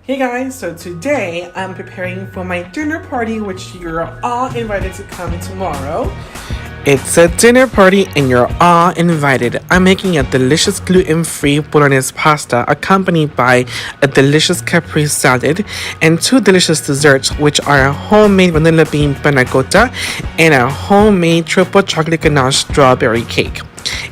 Hey guys, so today I'm preparing for my dinner party, which you're all invited to come tomorrow. It's a dinner party and you're all invited. I'm making a delicious gluten-free Bolognese pasta accompanied by a delicious Caprese salad and two delicious desserts, which are a homemade vanilla bean panna cotta and a homemade triple chocolate ganache strawberry cake.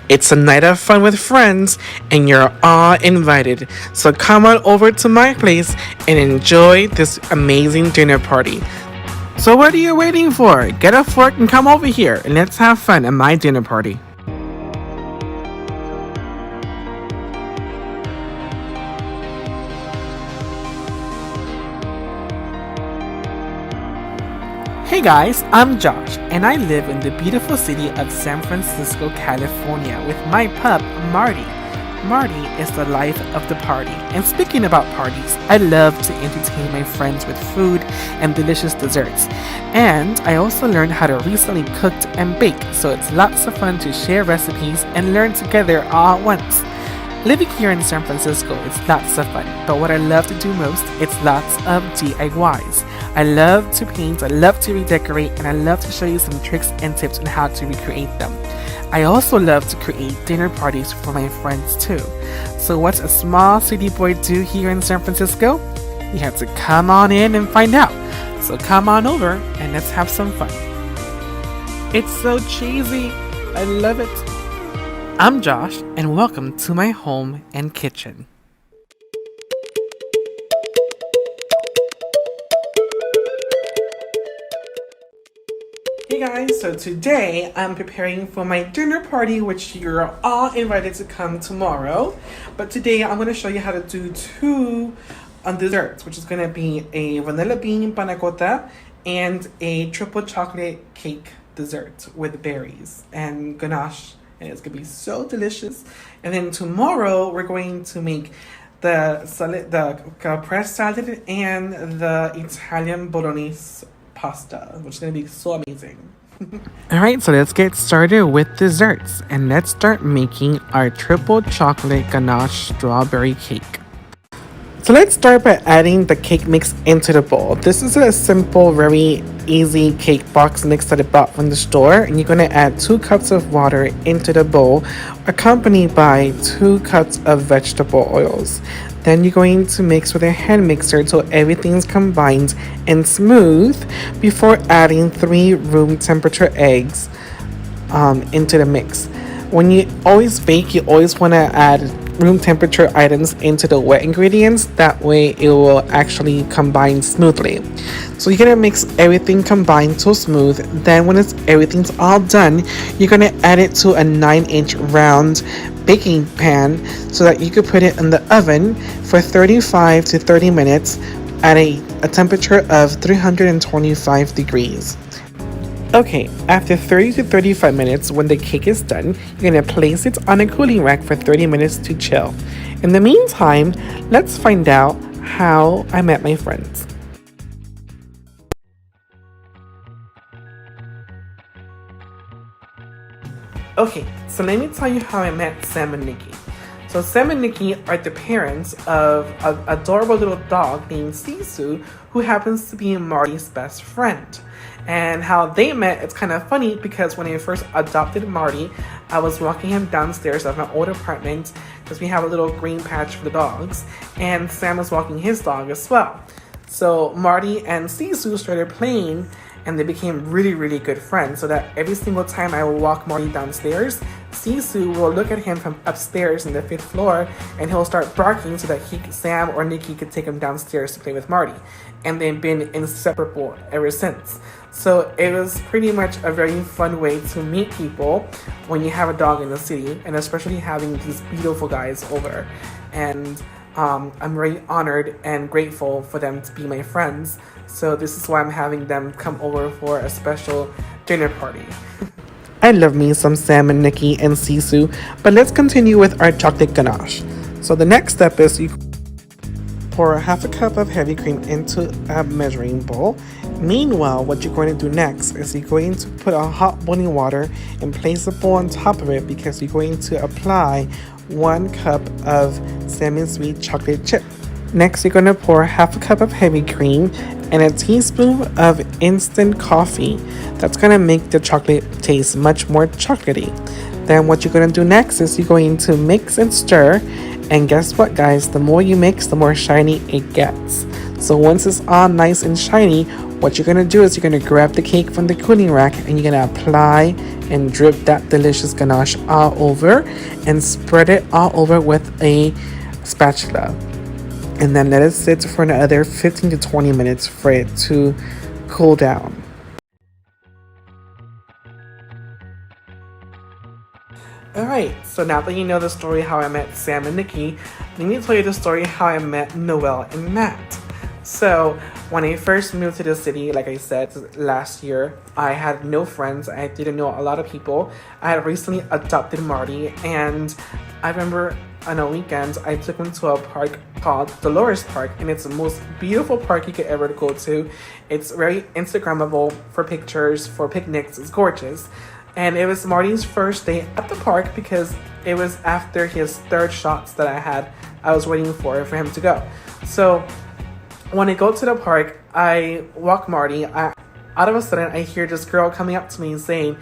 It's a night of fun with friends and you're all invited. So come on over to my place and enjoy this amazing dinner party. So what are you waiting for? Get a fork and come over here and let's have fun at my dinner party. Hey guys, I'm Josh and I live in the beautiful city of San Francisco, California with my pup, Marty. Marty is the life of the party. And speaking about parties, I love to entertain my friends with food and delicious desserts. And I also learned how to recently cook and bake, so it's lots of fun to share recipes and learn together all at once. Living here in San Francisco is lots of fun, but what I love to do most, it's lots of DIYs. I love to paint, I love to redecorate, and I love to show you some tricks and tips on how to recreate them. I also love to create dinner parties for my friends too. So what's a small city boy do here in San Francisco? You have to come on in and find out. So come on over and let's have some fun. It's so cheesy. I love it. I'm Josh and welcome to my home and kitchen. Hey guys, so today I'm preparing for my dinner party, which you're all invited to come tomorrow. But today I'm going to show you how to do two desserts, which is going to be a vanilla bean panna cotta and a triple chocolate cake dessert with berries and ganache. And it's going to be so delicious. And then tomorrow we're going to make the salad, the Caprese salad and the Italian Bolognese pasta, which is going to be so amazing. Alright, so let's get started with desserts. And let's start making our triple chocolate ganache strawberry cake. So let's start by adding the cake mix into the bowl. This is a simple, very easy cake box mix that I bought from the store. And you're going to add 2 cups of water into the bowl, accompanied by 2 cups of vegetable oils. Then you're going to mix with a hand mixer until everything's combined and smooth before adding 3 room temperature eggs into the mix. When you always bake, you always want to add room temperature items into the wet ingredients. That way it will actually combine smoothly. So you're gonna mix everything combined so smooth. Then when everything's all done, you're gonna add it to a 9-inch round baking pan so that you could put it in the oven for 35 to 30 minutes at a temperature of 325 degrees. Okay, after 30 to 35 minutes, when the cake is done, you're going to place it on a cooling rack for 30 minutes to chill. In the meantime, let's find out how I met my friends. Okay, so let me tell you how I met Sam and Nikki. So Sam and Nikki are the parents of an adorable little dog named Sisu, who happens to be Marty's best friend. And how they met, it's kind of funny because when I first adopted Marty, I was walking him downstairs of my old apartment because we have a little green patch for the dogs, and Sam was walking his dog as well. So Marty and Sisu started playing and they became really, really good friends, so that every single time I will walk Marty downstairs, Sisu will look at him from upstairs in the 5th floor and he'll start barking so that Sam or Nikki could take him downstairs to play with Marty. And they've been inseparable ever since. So it was pretty much a very fun way to meet people when you have a dog in the city, and especially having these beautiful guys over. And I'm very honored and grateful for them to be my friends. So this is why I'm having them come over for a special dinner party. I love me some Sam and Nikki and Sisu, but let's continue with our chocolate ganache. So the next step is you pour 1/2 cup of heavy cream into a measuring bowl. Meanwhile, what you're going to do next is you're going to put a hot boiling water and place the bowl on top of it because you're going to apply 1 cup of salmon sweet chocolate chip. Next, you're going to pour half a cup of heavy cream and a teaspoon of instant coffee. That's going to make the chocolate taste much more chocolatey. Then what you're going to do next is you're going to mix and stir. And guess what, guys? The more you mix, the more shiny it gets. So once it's all nice and shiny, what you're going to do is you're going to grab the cake from the cooling rack and you're going to apply and drip that delicious ganache all over and spread it all over with a spatula. And then let it sit for another 15 to 20 minutes for it to cool down. Alright, so now that you know the story how I met Sam and Nikki, let me tell you the story how I met Noel and Matt. So, when I first moved to the city, like I said, last year, I had no friends. I didn't know a lot of people. I had recently adopted Marty, and I remember on a weekend, I took him to a park called Dolores Park, and it's the most beautiful park you could ever go to. It's very Instagrammable for pictures, for picnics. It's gorgeous. And it was Marty's first day at the park because it was after his third shots that I was waiting for him to go. So when I go to the park, I walk Marty. Out of a sudden, I hear this girl coming up to me saying,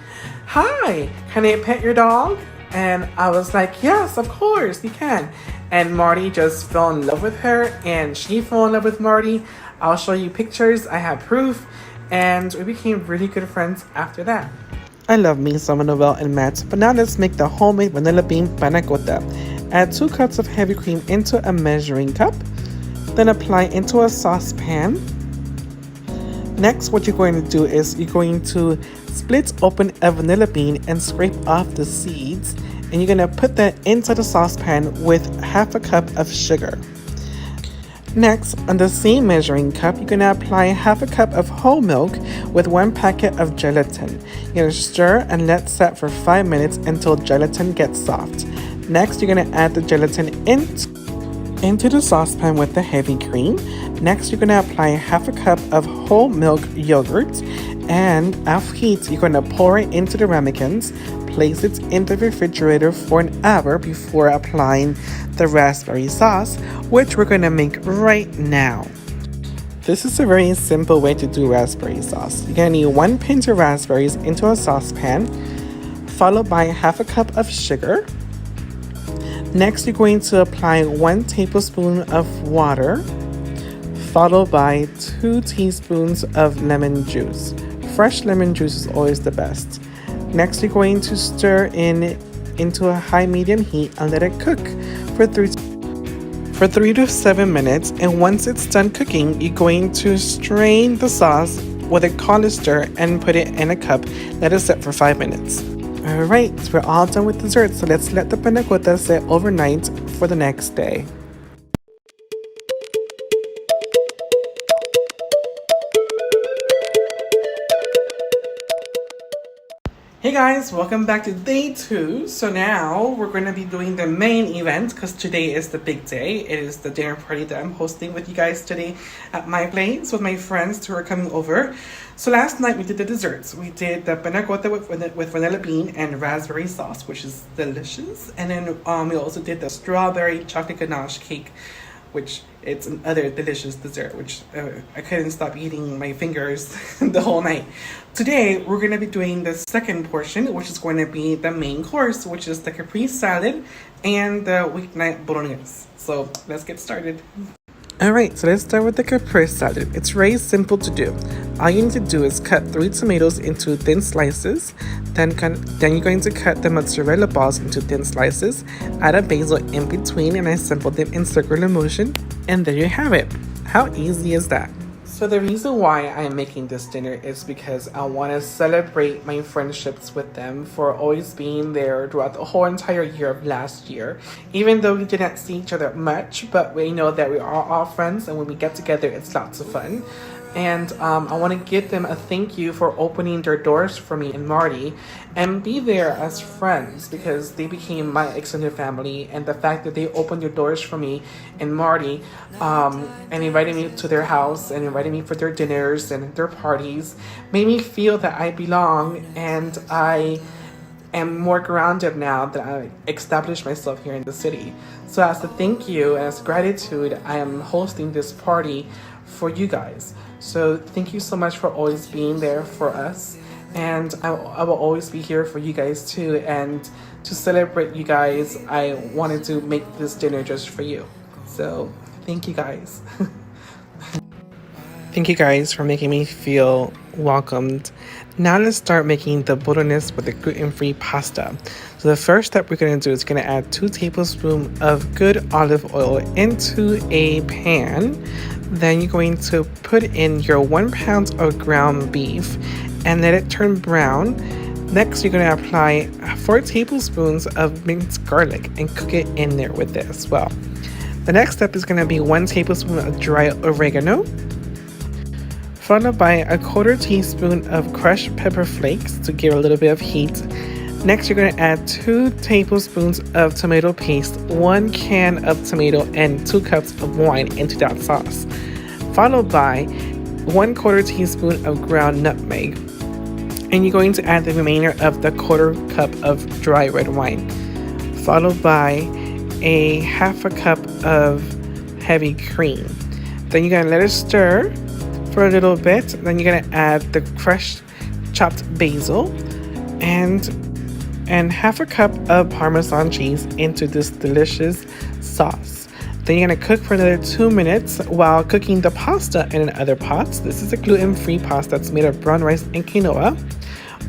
"Hi, can I pet your dog?" And I was like, "Yes, of course, you can." And Marty just fell in love with her, and she fell in love with Marty. I'll show you pictures. I have proof. And we became really good friends after that. I love me some Noel and Matt, but now let's make the homemade vanilla bean panna cotta. Add 2 cups of heavy cream into a measuring cup, then apply into a saucepan. Next, what you're going to do is you're going to split open a vanilla bean and scrape off the seeds, and you're going to put that into the saucepan with half a cup of sugar. Next, on the same measuring cup, you're going to apply half a cup of whole milk with 1 packet of gelatin. You're going to stir and let set for 5 minutes until gelatin gets soft. Next, you're going to add the gelatin into the saucepan with the heavy cream. Next, you're going to apply half a cup of whole milk yogurt, and off heat, you're going to pour it into the ramekins. Place it in the refrigerator for an hour before applying the raspberry sauce, which we're going to make right now. This is a very simple way to do raspberry sauce. You're going to need 1 pinch of raspberries into a saucepan, followed by half a cup of sugar. Next, you're going to apply 1 tablespoon of water, followed by 2 teaspoons of lemon juice. Fresh lemon juice is always the best. Next, you're going to stir into a high-medium heat and let it cook for 3 to 7 minutes. And once it's done cooking, you're going to strain the sauce with a colander and put it in a cup. Let it sit for 5 minutes. Alright, we're all done with dessert, so let's let the panna cotta sit overnight for the next day. Hey guys, welcome back to day 2. So now we're going to be doing the main event because today is the big day. It is the dinner party that I'm hosting with you guys today at my place with my friends who are coming over. So last night we did the desserts. We did the panna cotta with vanilla bean and raspberry sauce, which is delicious. And then we also did the strawberry chocolate ganache cake, which it's another delicious dessert, which I couldn't stop eating my fingers the whole night. Today, we're going to be doing the second portion, which is going to be the main course, which is the Caprese Salad and the weeknight Bolognese. So let's get started. Alright, so let's start with the Caprese Salad. It's very simple to do. All you need to do is cut 3 tomatoes into thin slices. Then you're going to cut the mozzarella balls into thin slices. Add a basil in between and assemble them in circular motion. And there you have it. How easy is that? So the reason why I'm making this dinner is because I want to celebrate my friendships with them for always being there throughout the whole entire year of last year. Even though we didn't see each other much, but we know that we are all friends, and when we get together, it's lots of fun. And I want to give them a thank you for opening their doors for me and Marty and be there as friends because they became my extended family. And the fact that they opened their doors for me and Marty and invited me to their house and invited me for their dinners and their parties made me feel that I belong, and I am more grounded now that I established myself here in the city. So as a thank you and as gratitude, I am hosting this party for you guys. So thank you so much for always being there for us. And I will always be here for you guys too. And to celebrate you guys, I wanted to make this dinner just for you. So thank you guys. Thank you guys for making me feel welcomed. Now let's start making the bolognese with the gluten-free pasta. So the first step we're going to do is going to add 2 tablespoons of good olive oil into a pan. Then you're going to put in your 1 pound of ground beef and let it turn brown. Next, you're going to apply 4 tablespoons of minced garlic and cook it in there with it as well. The next step is going to be 1 tablespoon of dry oregano, followed by a 1/4 teaspoon of crushed pepper flakes to give a little bit of heat. Next, you're going to add 2 tablespoons of tomato paste, 1 can of tomato, and 2 cups of wine into that sauce, followed by 1/4 teaspoon of ground nutmeg. And you're going to add the remainder of the 1/4 cup of dry red wine, followed by a 1/2 cup of heavy cream. Then you're going to let it stir for a little bit. Then you're going to add the crushed chopped basil and 1/2 cup of Parmesan cheese into this delicious sauce. Then you're going to cook for another 2 minutes while cooking the pasta in other pots. This is a gluten-free pasta that's made of brown rice and quinoa.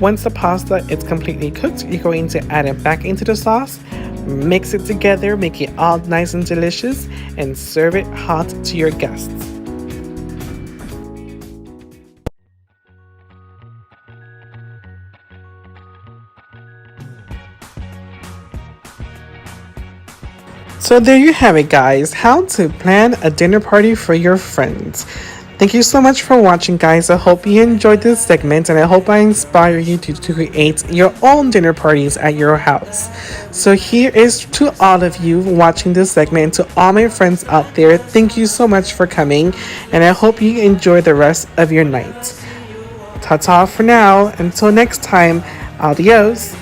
Once the pasta is completely cooked, you're going to add it back into the sauce, mix it together, make it all nice and delicious, and serve it hot to your guests. So there you have it, guys, how to plan a dinner party for your friends. Thank you so much for watching, guys. I hope you enjoyed this segment, and I hope I inspire you to create your own dinner parties at your house. So here is to all of you watching this segment, and to all my friends out there, thank you so much for coming, and I hope you enjoy the rest of your night. Ta-ta for now. Until next time, adios.